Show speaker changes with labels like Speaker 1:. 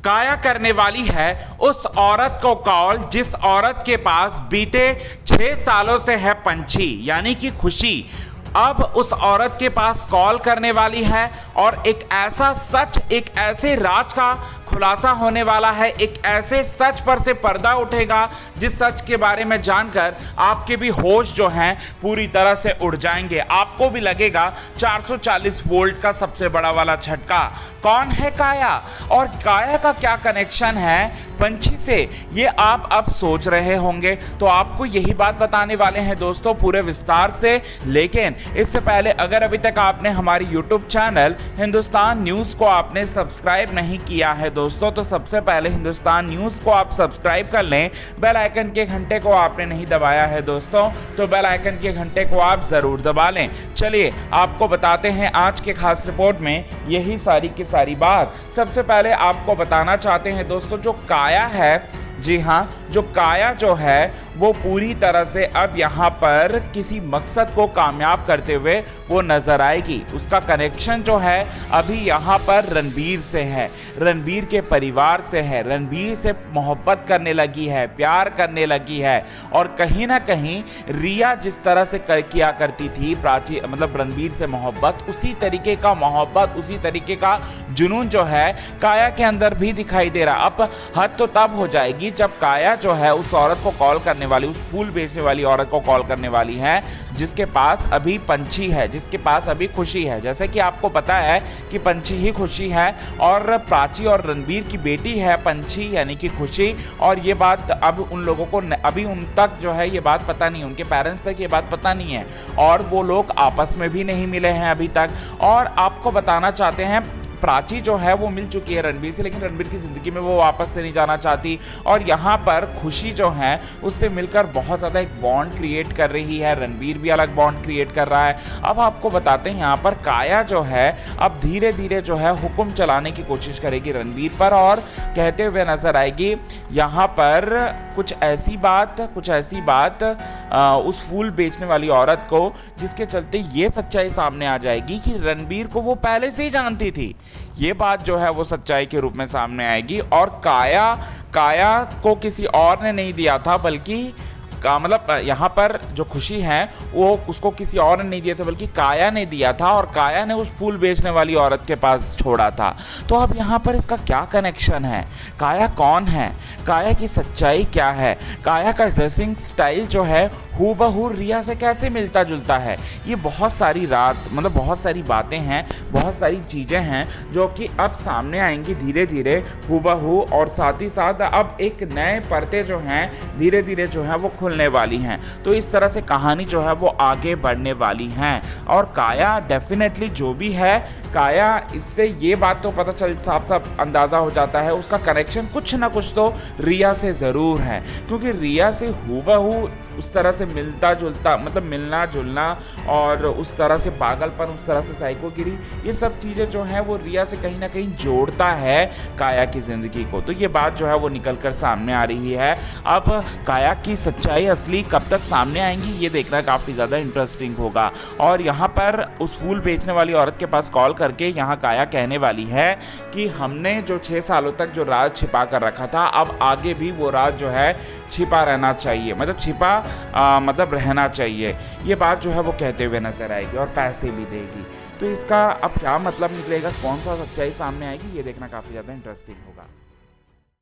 Speaker 1: काया करने वाली है उस औरत को कॉल जिस औरत के पास बीते 6 सालों से है पंछी यानी कि खुशी। अब उस औरत के पास कॉल करने वाली है और एक ऐसा सच, एक ऐसे राज का खुलासा होने वाला है, एक ऐसे सच पर से पर्दा उठेगा जिस सच के बारे में जानकर आपके भी होश जो हैं पूरी तरह से उड़ जाएंगे। आपको भी लगेगा 440 वोल्ट का सबसे बड़ा वाला झटका। कौन है काया और काया का क्या कनेक्शन है पंछी से, ये आप अब सोच रहे होंगे। तो आपको यही बात बताने वाले हैं दोस्तों पूरे विस्तार से। लेकिन इससे पहले अगर अभी तक आपने हमारी YouTube चैनल हिंदुस्तान न्यूज़ को आपने सब्सक्राइब नहीं किया है दोस्तों, तो सबसे पहले हिंदुस्तान न्यूज़ को आप सब्सक्राइब कर लें। बेल आइकन के घंटे को आपने नहीं दबाया है दोस्तों, तो बेल आइकन के घंटे को आप ज़रूर दबा लें। चलिए आपको बताते हैं आज के खास रिपोर्ट में यही सारी की सारी बात। सबसे पहले आपको बताना चाहते हैं दोस्तों, जो काया है, जी हाँ, जो काया जो है वो पूरी तरह से अब यहाँ पर किसी मकसद को कामयाब करते हुए वो नजर आएगी। उसका कनेक्शन जो है अभी यहाँ पर रणबीर से है, रणबीर के परिवार से है, रणबीर से मोहब्बत करने लगी है, प्यार करने लगी है। और कहीं ना कहीं रिया जिस तरह से किया करती थी प्राची, मतलब रणबीर से मोहब्बत, उसी तरीके का मोहब्बत, उसी तरीके का जुनून जो है काया के अंदर भी दिखाई दे रहा। अब हद तो तब हो जाएगी जब काया जो है उस औरत को कॉल करने वाली, उस फूल बेचने वाली औरत को कॉल करने वाली है जिसके पास अभी पंछी है, जिसके पास अभी खुशी है। जैसे कि आपको पता है कि पंछी ही खुशी है और प्राची और रणबीर की बेटी है पंछी यानी कि खुशी। और ये बात अब उन लोगों को अभी उन तक जो है ये बात पता नहीं, उनके पेरेंट्स तक ये बात पता नहीं है और वो लोग आपस में भी नहीं मिले हैं अभी तक। और आपको बताना चाहते हैं प्राची जो है वो मिल चुकी है रणबीर से, लेकिन रणबीर की ज़िंदगी में वो वापस से नहीं जाना चाहती और यहाँ पर खुशी जो है उससे मिलकर बहुत ज़्यादा एक बॉन्ड क्रिएट कर रही है। रणबीर भी अलग बॉन्ड क्रिएट कर रहा है। अब आपको बताते हैं यहाँ पर काया जो है अब धीरे धीरे जो है हुक्म चलाने की कोशिश करेगी रणबीर पर और कहते हुए नजर आएगी यहाँ पर कुछ ऐसी बात उस फूल बेचने वाली औरत को जिसके चलते ये सच्चाई सामने आ जाएगी कि रणबीर को वो पहले से ही जानती थी। ये बात जो है वो सच्चाई के रूप में सामने आएगी और काया को किसी और ने नहीं दिया था, बल्कि का मतलब यहाँ पर जो खुशी है वो उसको किसी और ने नहीं दिया था बल्कि काया ने दिया था और काया ने उस फूल बेचने वाली औरत के पास छोड़ा था। तो अब यहाँ पर इसका क्या कनेक्शन है, काया कौन है, काया की सच्चाई क्या है, काया का ड्रेसिंग स्टाइल जो है हूबहू रिया से कैसे मिलता जुलता है, ये बहुत सारी बहुत सारी बातें हैं, बहुत सारी चीज़ें हैं जो कि अब सामने आएंगी धीरे धीरे हूबहू। और साथ ही साथ अब एक नए पर्दे जो हैं धीरे धीरे जो है वो खुलने वाली हैं। तो इस तरह से कहानी जो है वो आगे बढ़ने वाली हैं और काया डेफिनेटली जो भी है, काया इससे ये बात तो पता चल साफ अंदाज़ा हो जाता है उसका कनेक्शन कुछ ना कुछ तो रिया से ज़रूर है, क्योंकि रिया से हूबहू उस तरह से मिलता जुलता, मतलब मिलना जुलना और उस तरह से पागलपन, उस तरह से साइकोगिरी, ये सब चीज़ें जो हैं वो रिया से कहीं ना कहीं जोड़ता है काया की ज़िंदगी को। तो ये बात जो है वो निकल कर सामने आ रही है। अब काया की सच्चाई असली कब तक सामने आएंगी ये देखना काफ़ी ज़्यादा इंटरेस्टिंग होगा। और यहाँ पर उस फूल बेचने वाली औरत के पास कॉल करके यहाँ काया कहने वाली है कि हमने जो 6 सालों तक जो राज छिपा कर रखा था, अब आगे भी वो राज जो है छिपा रहना चाहिए, मतलब रहना चाहिए। ये बात जो है वो कहते हुए नजर आएगी और पैसे भी देगी। तो इसका अब क्या मतलब निकलेगा, कौन सा सच्चाई सामने आएगी, ये देखना काफ़ी ज़्यादा इंटरेस्टिंग होगा।